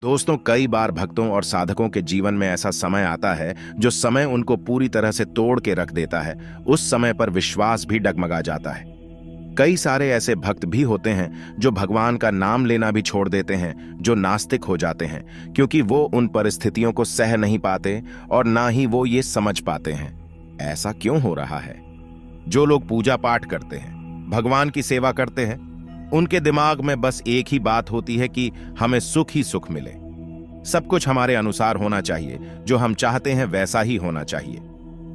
दोस्तों, कई बार भक्तों और साधकों के जीवन में ऐसा समय आता है जो समय उनको पूरी तरह से तोड़ के रख देता है। उस समय पर विश्वास भी डगमगा जाता है। कई सारे ऐसे भक्त भी होते हैं जो भगवान का नाम लेना भी छोड़ देते हैं, जो नास्तिक हो जाते हैं, क्योंकि वो उन परिस्थितियों को सह नहीं पाते और ना ही वो ये समझ पाते हैं ऐसा क्यों हो रहा है। जो लोग पूजा पाठ करते हैं, भगवान की सेवा करते हैं, उनके दिमाग में बस एक ही बात होती है कि हमें सुख ही सुख मिले, सब कुछ हमारे अनुसार होना चाहिए, जो हम चाहते हैं वैसा ही होना चाहिए,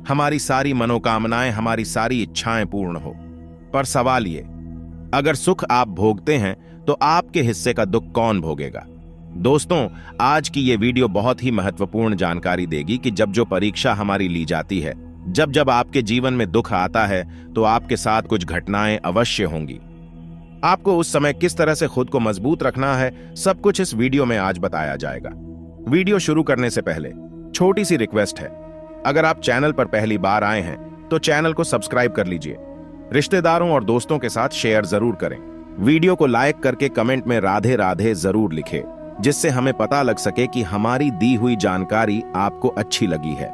हमारी सारी मनोकामनाएं, हमारी सारी इच्छाएं पूर्ण हो। पर सवाल ये, अगर सुख आप भोगते हैं तो आपके हिस्से का दुख कौन भोगेगा। दोस्तों, आज की ये वीडियो बहुत ही महत्वपूर्ण जानकारी देगी कि जब जो परीक्षा हमारी ली जाती है, जब जब आपके जीवन में दुख आता है, तो आपके साथ कुछ घटनाएं अवश्य होंगी। आपको उस समय किस तरह से खुद को मजबूत रखना है, सब कुछ इस वीडियो में आज बताया जाएगा। वीडियो शुरू करने से पहले छोटी सी रिक्वेस्ट है, अगर आप चैनल पर पहली बार आए हैं तो चैनल को सब्सक्राइब कर लीजिए, रिश्तेदारों और दोस्तों के साथ शेयर जरूर करें, वीडियो को लाइक करके कमेंट में राधे राधे जरूर लिखें, जिससे हमें पता लग सके कि हमारी दी हुई जानकारी आपको अच्छी लगी है।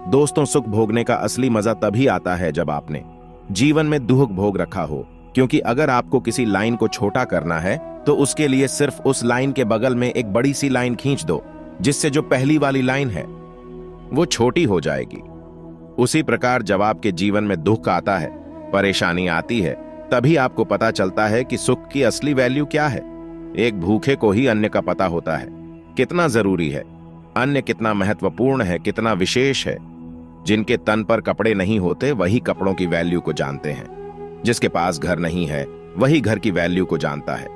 दोस्तों, सुख भोगने का असली मजा तभी आता है जब आपने जीवन में दुख भोग रखा हो, क्योंकि अगर आपको किसी लाइन को छोटा करना है तो उसके लिए सिर्फ उस लाइन के बगल में एक बड़ी सी लाइन खींच दो, जिससे जो पहली वाली लाइन है वो छोटी हो जाएगी। उसी प्रकार जब आपके जीवन में दुख आता है, परेशानी आती है, तभी आपको पता चलता है कि सुख की असली वैल्यू क्या है। एक भूखे को ही अन्न का पता होता है, कितना जरूरी है अन्न, कितना महत्वपूर्ण है, कितना विशेष है। जिनके तन पर कपड़े नहीं होते वही कपड़ों की वैल्यू को जानते हैं, जिसके पास घर नहीं है वही घर की वैल्यू को जानता है।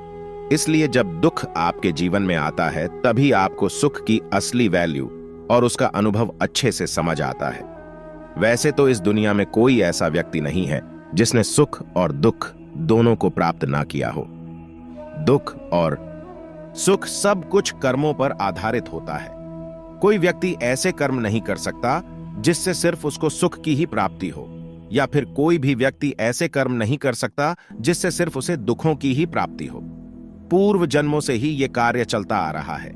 इसलिए जब दुख आपके जीवन में आता है, तभी आपको सुख की असली वैल्यू और उसका अनुभव अच्छे से समझ आता है। वैसे तो इस दुनिया में कोई ऐसा व्यक्ति नहीं है जिसने सुख और दुख दोनों को प्राप्त ना किया हो। दुख और सुख सब कुछ कर्मों पर आधारित होता है। कोई व्यक्ति ऐसे कर्म नहीं कर सकता जिससे सिर्फ उसको सुख की ही प्राप्ति हो, या फिर कोई भी व्यक्ति ऐसे कर्म नहीं कर सकता जिससे सिर्फ उसे दुखों की ही प्राप्ति हो। पूर्व जन्मों से ही यह कार्य चलता आ रहा है,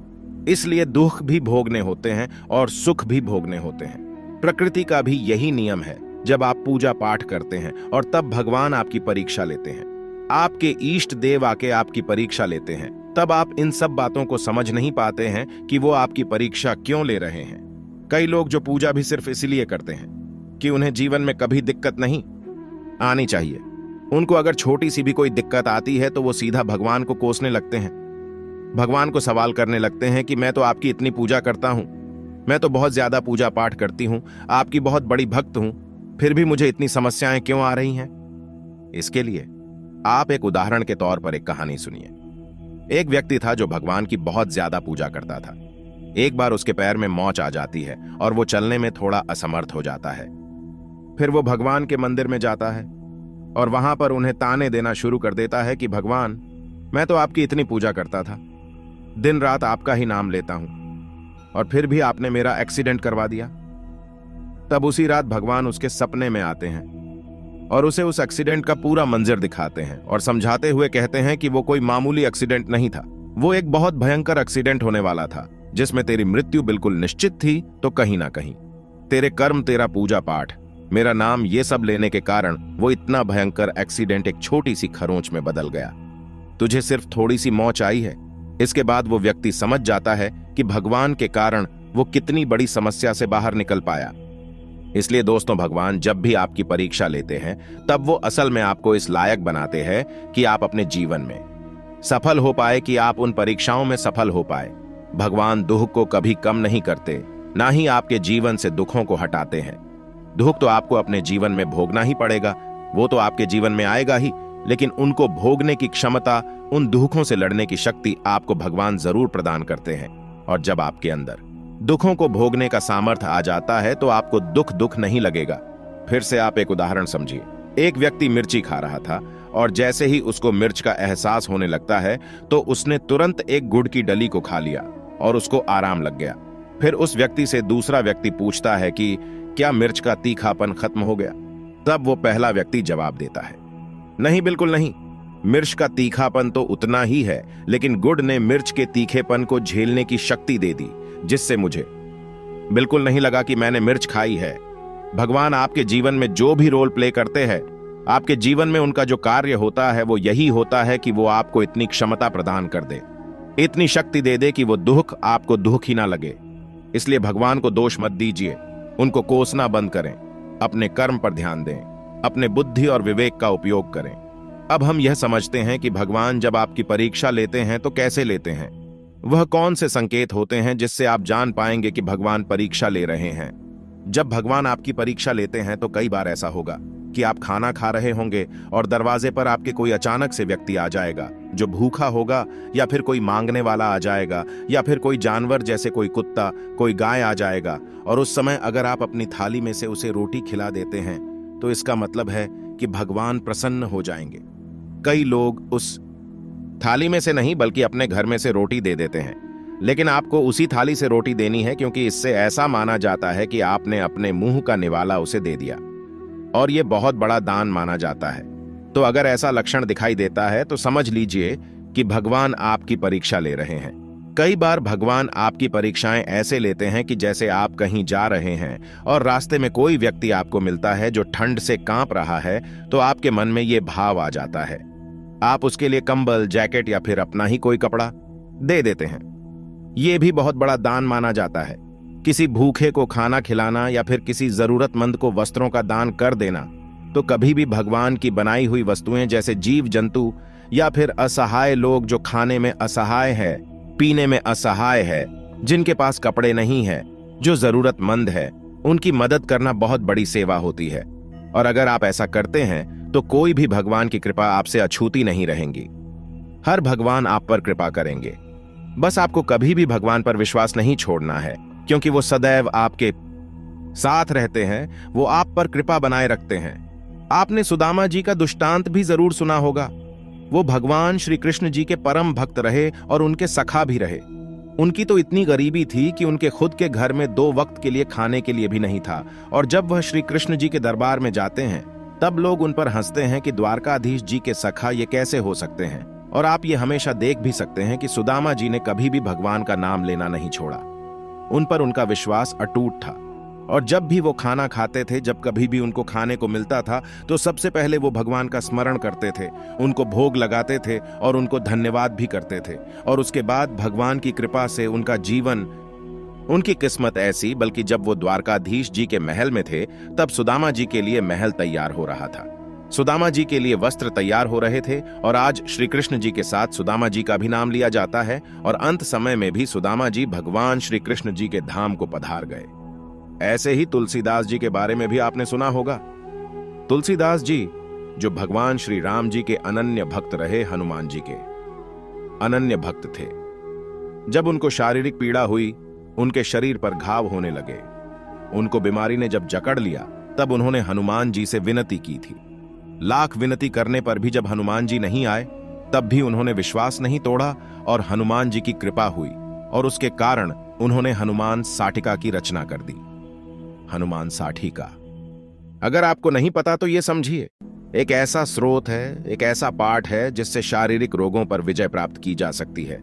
इसलिए दुख भी भोगने होते हैं और सुख भी भोगने होते हैं। प्रकृति का भी यही नियम है। जब आप पूजा पाठ करते हैं और तब भगवान आपकी परीक्षा लेते हैं, आपके इष्ट देव आके आपकी परीक्षा लेते हैं, तब आप इन सब बातों को समझ नहीं पाते हैं कि वो आपकी परीक्षा क्यों ले रहे हैं। कई लोग जो पूजा भी सिर्फ इसलिए करते हैं कि उन्हें जीवन में कभी दिक्कत नहीं आनी चाहिए, उनको अगर छोटी सी भी कोई दिक्कत आती है तो वो सीधा भगवान को कोसने लगते हैं, भगवान को सवाल करने लगते हैं कि मैं तो आपकी इतनी पूजा करता हूं, मैं तो बहुत ज्यादा पूजा पाठ करती हूं, आपकी बहुत बड़ी भक्त हूं, फिर भी मुझे इतनी समस्याएं क्यों आ रही हैं। इसके लिए आप एक उदाहरण के तौर पर एक कहानी सुनिए। एक व्यक्ति था जो भगवान की बहुत ज्यादा पूजा करता था। एक बार उसके पैर में मोच आ जाती है और वो चलने में थोड़ा असमर्थ हो जाता है। फिर वो भगवान के मंदिर में जाता है और वहां पर उन्हें ताने देना शुरू कर देता है कि भगवान, मैं तो आपकी इतनी पूजा करता था, दिन रात आपका ही नाम लेता हूं, और फिर भी आपने मेरा एक्सीडेंट करवा दिया। तब उसी रात भगवान उसके सपने में आते हैं और उसे उस एक्सीडेंट का पूरा मंजर दिखाते हैं और समझाते हुए कहते हैं कि वो कोई मामूली एक्सीडेंट नहीं था, वो एक बहुत भयंकर एक्सीडेंट होने वाला था, जिसमें तेरी मृत्यु बिल्कुल निश्चित थी। तो कहीं ना कहीं तेरे कर्म, तेरा पूजा पाठ, मेरा नाम, ये सब लेने के कारण वो इतना भयंकर एक्सीडेंट एक छोटी सी खरोंच में बदल गया। तुझे सिर्फ थोड़ी सी मौत आई है। इसके बाद वो व्यक्ति समझ जाता है कि भगवान के कारण वो कितनी बड़ी समस्या से बाहर निकल पाया। इसलिए दोस्तों, भगवान जब भी आपकी परीक्षा लेते हैं, तब वो असल में आपको इस लायक बनाते हैं कि आप अपने जीवन में सफल हो पाए, कि आप उन परीक्षाओं में सफल हो पाए। भगवान दुख को कभी कम नहीं करते, ना ही आपके जीवन से दुखों को हटाते हैं। दुख तो आपको अपने जीवन में भोगना ही पड़ेगा, वो तो आपके जीवन में आएगा ही, लेकिन उनको भोगने की क्षमता, उन दुखों से लड़ने की शक्ति आपको भगवान जरूर प्रदान करते हैं। और जब आपके अंदर दुखों को भोगने का सामर्थ्य आ जाता है तो आपको दुख दुख नहीं लगेगा। फिर से आप एक उदाहरण समझिए। एक व्यक्ति मिर्ची खा रहा था और जैसे ही उसको मिर्च का एहसास होने लगता है तो उसने तुरंत एक गुड़ की डली को खा लिया और उसको आराम लग गया। फिर उस व्यक्ति से दूसरा व्यक्ति पूछता है कि क्या मिर्च का तीखापन खत्म हो गया? तब वो पहला व्यक्ति जवाब देता है, नहीं, बिल्कुल नहीं, मिर्च का तीखापन तो उतना ही है, लेकिन गुड़ ने मिर्च के तीखेपन को झेलने की शक्ति दे दी, जिससे मुझे बिल्कुल नहीं लगा कि मैंने मिर्च खाई है। भगवान आपके जीवन में जो भी रोल प्ले करते हैं, आपके जीवन में उनका जो कार्य होता है वो यही होता है कि वो आपको इतनी क्षमता प्रदान कर दे, इतनी शक्ति दे दे कि वो दुख आपको दुख ही ना लगे। इसलिए भगवान को दोष मत दीजिए, उनको कोसना बंद करें, अपने कर्म पर ध्यान दें, अपने बुद्धि और विवेक का उपयोग करें। अब हम यह समझते हैं कि भगवान जब आपकी परीक्षा लेते हैं तो कैसे लेते हैं, वह कौन से संकेत होते हैं जिससे आप जान पाएंगे कि भगवान परीक्षा ले रहे हैं। जब भगवान आपकी परीक्षा लेते हैं तो कई बार ऐसा होगा कि आप खाना खा रहे होंगे और दरवाजे पर आपके कोई अचानक से व्यक्ति आ जाएगा जो भूखा होगा, या फिर कोई मांगने वाला आ जाएगा, या फिर कोई जानवर जैसे कोई कुत्ता, कोई गाय आ जाएगा। और उस समय अगर आप अपनी थाली में से उसे रोटी खिला देते हैं तो इसका मतलब है कि भगवान प्रसन्न हो जाएंगे। कई लोग उस थाली में से नहीं बल्कि अपने घर में से रोटी दे देते हैं, लेकिन आपको उसी थाली से रोटी देनी है, क्योंकि इससे ऐसा माना जाता है कि आपने अपने मुंह का निवाला उसे दे दिया और यह बहुत बड़ा दान माना जाता है। तो अगर ऐसा लक्षण दिखाई देता है तो समझ लीजिए कि भगवान आपकी परीक्षा ले रहे हैं। कई बार भगवान आपकी परीक्षाएं ऐसे लेते हैं कि जैसे आप कहीं जा रहे हैं और रास्ते में कोई व्यक्ति आपको मिलता है जो ठंड से कांप रहा है, तो आपके मन में यह भाव आ जाता है, आप उसके लिए कंबल, जैकेट या फिर अपना ही कोई कपड़ा दे देते हैं। यह भी बहुत बड़ा दान माना जाता है। किसी भूखे को खाना खिलाना या फिर किसी जरूरतमंद को वस्त्रों का दान कर देना तो कभी भी भगवान की बनाई हुई वस्तुएं जैसे जीव जंतु या फिर असहाय लोग जो खाने में असहाय है, पीने में असहाय है, जिनके पास कपड़े नहीं है, जो जरूरतमंद है, उनकी मदद करना बहुत बड़ी सेवा होती है। और अगर आप ऐसा करते हैं तो कोई भी भगवान की कृपा आपसे अछूती नहीं रहेंगी। हर भगवान आप पर कृपा करेंगे। बस आपको कभी भी भगवान पर विश्वास नहीं छोड़ना है, क्योंकि वो सदैव आपके साथ रहते हैं, वो आप पर कृपा बनाए रखते हैं। आपने सुदामा जी का दृष्टांत भी जरूर सुना होगा। वो भगवान श्री कृष्ण जी के परम भक्त रहे और उनके सखा भी रहे। उनकी तो इतनी गरीबी थी कि उनके खुद के घर में 2 वक्त के लिए खाने के लिए भी नहीं था, और जब वह श्री कृष्ण जी के दरबार में जाते हैं तब लोग उन पर हंसते हैं कि द्वारकाधीश जी के सखा ये कैसे हो सकते हैं। और आप ये हमेशा देख भी सकते हैं कि सुदामा जी ने कभी भी भगवान का नाम लेना नहीं छोड़ा। उन पर उनका विश्वास अटूट था, और जब भी वो खाना खाते थे, जब कभी भी उनको खाने को मिलता था, तो सबसे पहले वो भगवान का स्मरण करते थे, उनको भोग लगाते थे और उनको धन्यवाद भी करते थे। और उसके बाद भगवान की कृपा से उनका जीवन, उनकी किस्मत ऐसी, बल्कि जब वो द्वारकाधीश जी के महल में थे तब सुदामा जी के लिए महल तैयार हो रहा था, सुदामा जी के लिए वस्त्र तैयार हो रहे थे। और आज श्री कृष्ण जी के साथ सुदामा जी का भी नाम लिया जाता है, और अंत समय में भी सुदामा जी भगवान श्री कृष्ण जी के धाम को पधार गए। ऐसे ही तुलसीदास जी के बारे में भी आपने सुना होगा। तुलसीदास जी जो भगवान श्री राम जी के अनन्य भक्त रहे, हनुमान जी के अनन्य भक्त थे। जब उनको शारीरिक पीड़ा हुई, उनके शरीर पर घाव होने लगे, उनको बीमारी ने जब जकड़ लिया, तब उन्होंने हनुमान जी से विनती की थी। लाख विनती करने पर भी जब हनुमान जी नहीं आए, तब भी उन्होंने विश्वास नहीं तोड़ा और हनुमान जी की कृपा हुई, और उसके कारण उन्होंने हनुमान साटिका की रचना कर दी। हनुमान साटिका, अगर आपको नहीं पता तो यह समझिए, एक ऐसा स्रोत है, एक ऐसा पाठ है जिससे शारीरिक रोगों पर विजय प्राप्त की जा सकती है।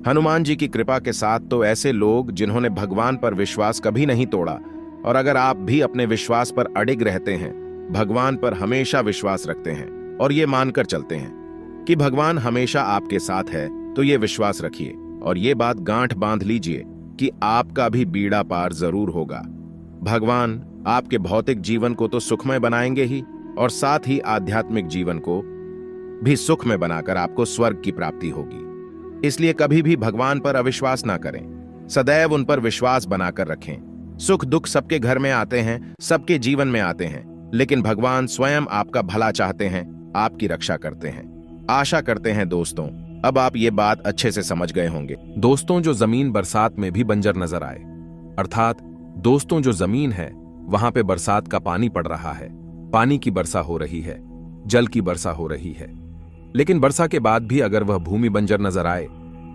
हनुमान जी की कृपा के साथ तो ऐसे लोग जिन्होंने भगवान पर विश्वास कभी नहीं तोड़ा, और अगर आप भी अपने विश्वास पर अडिग रहते हैं, भगवान पर हमेशा विश्वास रखते हैं और ये मानकर चलते हैं कि भगवान हमेशा आपके साथ है, तो ये विश्वास रखिए और ये बात गांठ बांध लीजिए कि आपका भी बीड़ा पार जरूर होगा। भगवान आपके भौतिक जीवन को तो सुखमय बनाएंगे ही, और साथ ही आध्यात्मिक जीवन को भी सुखमय बनाकर आपको स्वर्ग की प्राप्ति होगी। इसलिए कभी भी भगवान पर अविश्वास ना करें, सदैव उन पर विश्वास बनाकर रखें। सुख दुख सबके घर में आते हैं, सबके जीवन में आते हैं, लेकिन भगवान स्वयं आपका भला चाहते हैं, आपकी रक्षा करते हैं। आशा करते हैं दोस्तों, अब आप ये बात अच्छे से समझ गए होंगे। दोस्तों, जो जमीन बरसात में भी बंजर नजर आए, अर्थात दोस्तों जो जमीन है वहां पे बरसात का पानी पड़ रहा है, पानी की वर्षा हो रही है, जल की वर्षा हो रही है, लेकिन वर्षा के बाद भी अगर वह भूमि बंजर नजर आए,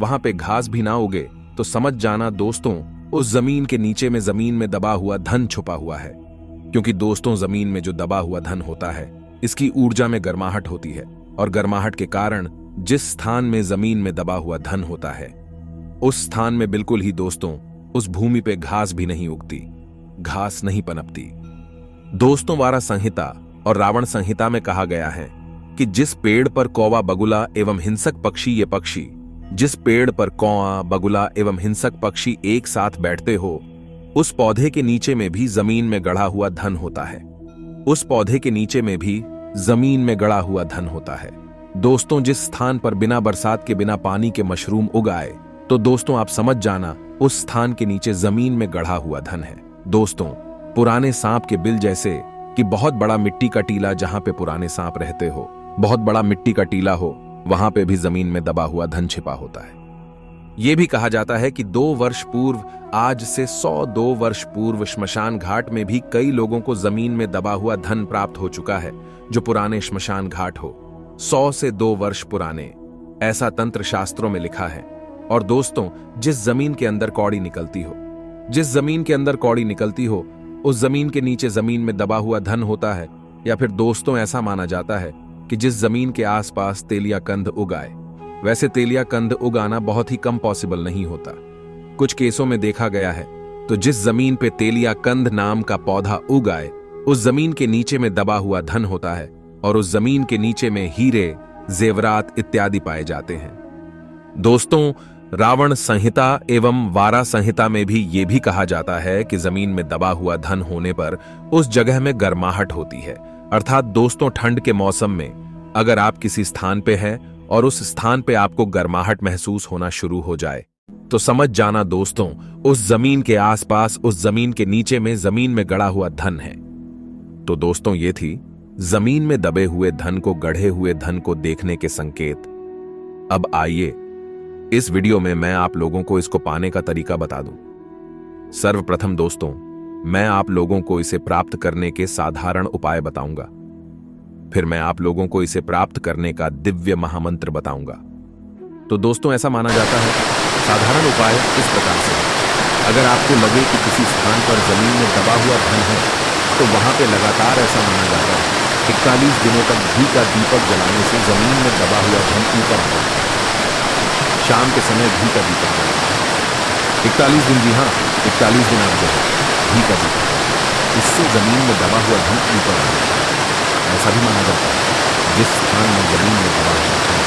वहां पे घास भी ना उगे, तो समझ जाना दोस्तों उस जमीन के नीचे में जमीन में दबा हुआ धन छुपा हुआ है। क्योंकि दोस्तों जमीन में जो दबा हुआ धन होता है, इसकी ऊर्जा में गर्माहट होती है, और गर्माहट के कारण जिस स्थान में जमीन में दबा हुआ धन होता है, उस स्थान में बिल्कुल ही दोस्तों उस भूमि पे घास भी नहीं उगती, घास नहीं पनपती। दोस्तों, वारा संहिता और रावण संहिता में कहा गया है कि जिस पेड़ पर कौवा, बगुला एवं हिंसक पक्षी, ये पक्षी जिस पेड़ पर कौवा, बगुला एवं हिंसक पक्षी एक साथ बैठते हो, उस पौधे के नीचे में भी जमीन में गड़ा हुआ धन होता है। उस पौधे के नीचे में भी जमीन में गड़ा हुआ धन होता है। दोस्तों, जिस स्थान पर बिना बरसात के, बिना पानी के मशरूम उगाए, तो दोस्तों आप समझ जाना उस स्थान के नीचे जमीन में गढ़ा हुआ धन है। दोस्तों, पुराने सांप के बिल जैसे कि बहुत बड़ा मिट्टी का टीला, जहां पे पुराने सांप रहते हो, बहुत बड़ा मिट्टी का टीला हो, वहां पे भी जमीन में दबा हुआ धन छिपा होता है। यह भी कहा जाता है कि 2 वर्ष पूर्व, आज से 102 वर्ष पूर्व, श्मशान घाट में भी कई लोगों को जमीन में दबा हुआ धन प्राप्त हो चुका है, जो पुराने श्मशान घाट हो, 100 से 2 वर्ष पुराने, ऐसा तंत्र शास्त्रों में लिखा है। और दोस्तों, जिस जमीन के अंदर कौड़ी निकलती हो, जिस जमीन के अंदर कौड़ी निकलती हो, उस जमीन के नीचे जमीन में दबा हुआ धन होता है। या फिर दोस्तों, ऐसा माना जाता है कि जिस जमीन के आसपास तेलिया कंद उगाए, वैसे तेलिया कंद उगाना बहुत ही कम पॉसिबल नहीं होता। कुछ केसों में देखा गया है, तो जिस जमीन पे तेलिया कंद नाम का पौधा उगाए, उस जमीन के नीचे में दबा हुआ धन होता है, और उस जमीन के नीचे में हीरे, जेवरात इत्यादि पाए जाते हैं। दोस्तों, रावण संहिता एवं वारा संहिता में भी ये भी कहा जाता है कि जमीन में दबा हुआ धन होने पर उस जगह में गर्माहट होती है। अर्थात दोस्तों, ठंड के मौसम में अगर आप किसी स्थान पे हैं और उस स्थान पे आपको गर्माहट महसूस होना शुरू हो जाए, तो समझ जाना दोस्तों, उस जमीन के आसपास, उस जमीन के नीचे में जमीन में गड़ा हुआ धन है। तो दोस्तों, ये थी जमीन में दबे हुए धन को, गढ़े हुए धन को देखने के संकेत। अब आइए इस वीडियो में मैं आप लोगों को इसको पाने का तरीका बता दूं। सर्वप्रथम दोस्तों, मैं आप लोगों को इसे प्राप्त करने के साधारण उपाय बताऊंगा। फिर मैं आप लोगों को इसे प्राप्त करने का दिव्य महामंत्र बताऊंगा। तो दोस्तों, ऐसा माना जाता है, साधारण उपाय इस प्रकार से, अगर आपको लगे कि किसी स्थान पर जमीन में दबा हुआ धन है, तो वहां पे लगातार ऐसा माना जाता है 41 दिनों तक घी का दीपक जलाने से जमीन में दबा हुआ धन ऊपर आता है। शाम के समय घी का दीपक जलाना 41 दिन, जी हाँ, 41 दिन आप जो है घी का दीपक, इससे जमीन में दबा हुआ धन ऊपर आता है। ऐसा भी माना जाता है जिस स्थान में जमीन में दबा हुआ धन,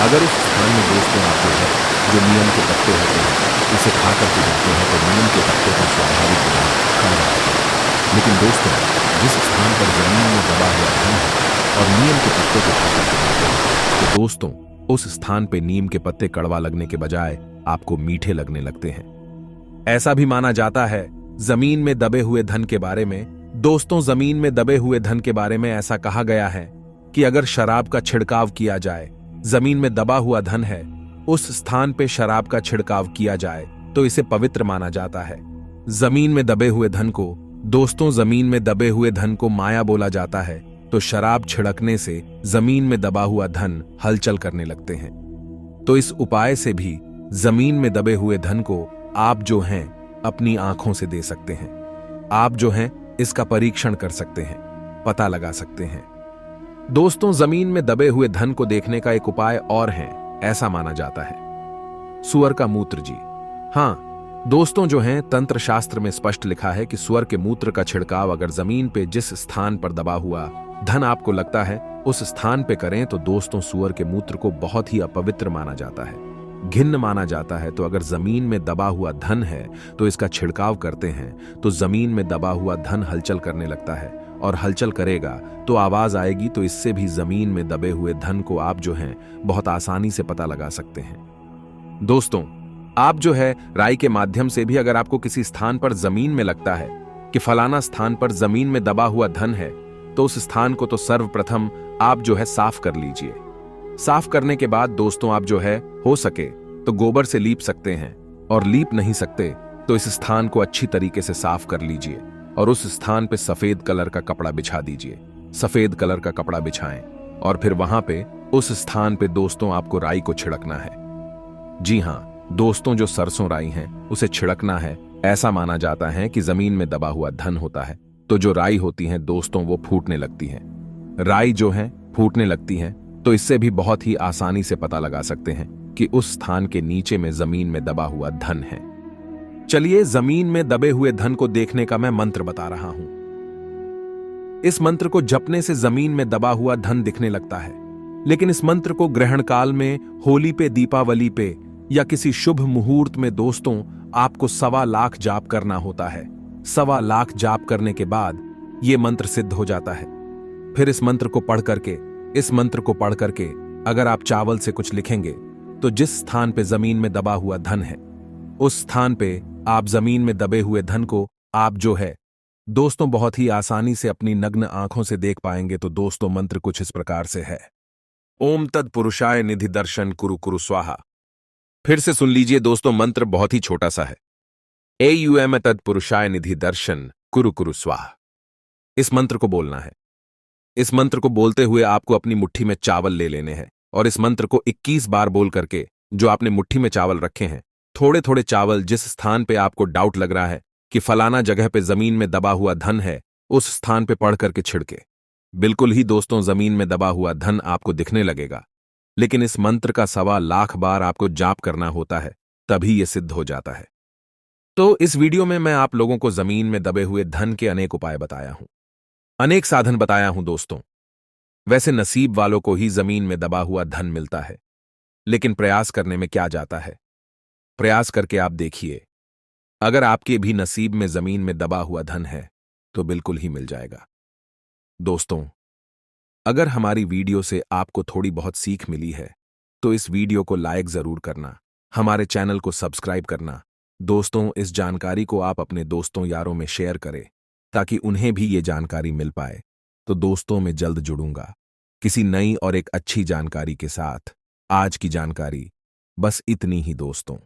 अगर उस स्थान में दोस्तों आप जो है जो नीम के पत्ते होते हैं, इसे खा करके जाते हैं, तो नीम के पत्ते का स्वाभाविक गुण कम रहता है। लेकिन दोस्तों, जिस स्थान पर जमीन में दबा हुआ धन है और नीम के पत्ते को खा करके जाते हैं, तो दोस्तों उस स्थान पे नीम के पत्ते कड़वा लगने के बजाय आपको मीठे लगने लगते हैं। ऐसा भी माना जाता है जमीन में दबे हुए धन के बारे में। दोस्तों, जमीन में दबे हुए धन के बारे में ऐसा कहा गया है कि अगर शराब का छिड़काव किया जाए, जमीन में दबा हुआ धन है, उस स्थान पे शराब का छिड़काव किया जाए, तो इसे पवित्र माना जाता है। जमीन में दबे हुए धन को, दोस्तों, जमीन में दबे हुए धन को माया बोला जाता है। तो शराब छिड़कने से जमीन में दबा हुआ धन हलचल करने लगते हैं। तो इस उपाय से भी जमीन में दबे हुए धन को आप जो हैं अपनी आंखों से दे सकते हैं। आप जो हैं इसका परीक्षण कर सकते हैं, पता लगा सकते हैं। दोस्तों, जमीन में दबे हुए धन को देखने का एक उपाय और है, ऐसा माना जाता है सुअर का मूत्र। जी हाँ दोस्तों, जो है तंत्र शास्त्र में स्पष्ट लिखा है कि सुअर के मूत्र का छिड़काव अगर जमीन पे जिस स्थान पर दबा हुआ धन आपको लगता है उस स्थान पे करें, तो दोस्तों सुअर के मूत्र को बहुत ही अपवित्र माना जाता है, घिन्न माना जाता है। तो अगर जमीन में दबा हुआ धन है तो इसका छिड़काव करते हैं, तो जमीन में दबा हुआ धन हलचल करने लगता है, और हलचल करेगा तो आवाज आएगी। तो इससे भी जमीन में दबे हुए धन को आप जो हैं बहुत आसानी से पता लगा सकते हैं। दोस्तों, आप जो है राई के माध्यम से भी अगर आपको किसी स्थान पर जमीन में लगता है कि फलाना स्थान पर जमीन में दबा हुआ धन है, तो उस स्थान को तो सर्वप्रथम आप जो है साफ कर लीजिए। साफ करने के बाद दोस्तों आप जो है हो सके तो गोबर से लीप सकते हैं, और लीप नहीं सकते तो इस स्थान को अच्छी तरीके से साफ कर लीजिए, और उस स्थान पे सफेद कलर का कपड़ा बिछा दीजिए। सफेद कलर का कपड़ा बिछाएं, और फिर वहां पे उस स्थान पे दोस्तों आपको राई को छिड़कना है। जी हाँ दोस्तों, जो सरसों राई है उसे छिड़कना है। ऐसा माना जाता है कि जमीन में दबा हुआ धन होता है, तो जो राई होती है दोस्तों वो फूटने लगती है। राई जो है फूटने लगती है, तो इससे भी बहुत ही आसानी से पता लगा सकते हैं कि उस स्थान के नीचे में जमीन में दबा हुआ धन है। चलिए जमीन में दबे हुए धन को देखने का मैं मंत्र बता रहा हूं। इस मंत्र को जपने से जमीन में दबा हुआ धन दिखने लगता है, लेकिन इस मंत्र को ग्रहण काल में, होली पे, दीपावली पे या किसी शुभ मुहूर्त में दोस्तों आपको 1.25 लाख जाप करना होता है। 1.25 लाख जाप करने के बाद यह मंत्र सिद्ध हो जाता है। फिर इस मंत्र को पढ़ करके अगर आप चावल से कुछ लिखेंगे तो जिस स्थान पे जमीन में दबा हुआ धन है उस स्थान पे आप जमीन में दबे हुए धन को आप जो है दोस्तों बहुत ही आसानी से अपनी नग्न आंखों से देख पाएंगे। तो दोस्तों मंत्र कुछ इस प्रकार से है। ओम तत्पुरुषाय निधि दर्शन कुरु कुरु स्वाहा। फिर से सुन लीजिए दोस्तों, मंत्र बहुत ही छोटा सा है। AUM तत्पुरुषाय निधि दर्शन कुरु कुरु स्वाहा। इस मंत्र को बोलना है। इस मंत्र को बोलते हुए आपको अपनी मुट्ठी में चावल ले लेने हैं और इस मंत्र को 21 बार बोल करके जो आपने मुट्ठी में चावल रखे हैं, थोड़े थोड़े चावल जिस स्थान पे आपको डाउट लग रहा है कि फलाना जगह पे जमीन में दबा हुआ धन है, उस स्थान पे पढ़ करके छिड़के। बिल्कुल ही दोस्तों जमीन में दबा हुआ धन आपको दिखने लगेगा, लेकिन इस मंत्र का 1.25 लाख बार आपको जाप करना होता है, तभी यह सिद्ध हो जाता है। तो इस वीडियो में मैं आप लोगों को जमीन में दबे हुए धन के अनेक उपाय बताया हूं, अनेक साधन बताया हूं दोस्तों। वैसे नसीब वालों को ही जमीन में दबा हुआ धन मिलता है, लेकिन प्रयास करने में क्या जाता है। प्रयास करके आप देखिए, अगर आपके भी नसीब में जमीन में दबा हुआ धन है तो बिल्कुल ही मिल जाएगा। दोस्तों, अगर हमारी वीडियो से आपको थोड़ी बहुत सीख मिली है तो इस वीडियो को लाइक जरूर करना, हमारे चैनल को सब्सक्राइब करना। दोस्तों, इस जानकारी को आप अपने दोस्तों यारों में शेयर करें ताकि उन्हें भी ये जानकारी मिल पाए। तो दोस्तों, मैं जल्द जुड़ूंगा किसी नई और एक अच्छी जानकारी के साथ। आज की जानकारी बस इतनी ही दोस्तों।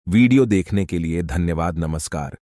वीडियो देखने के लिए धन्यवाद। नमस्कार।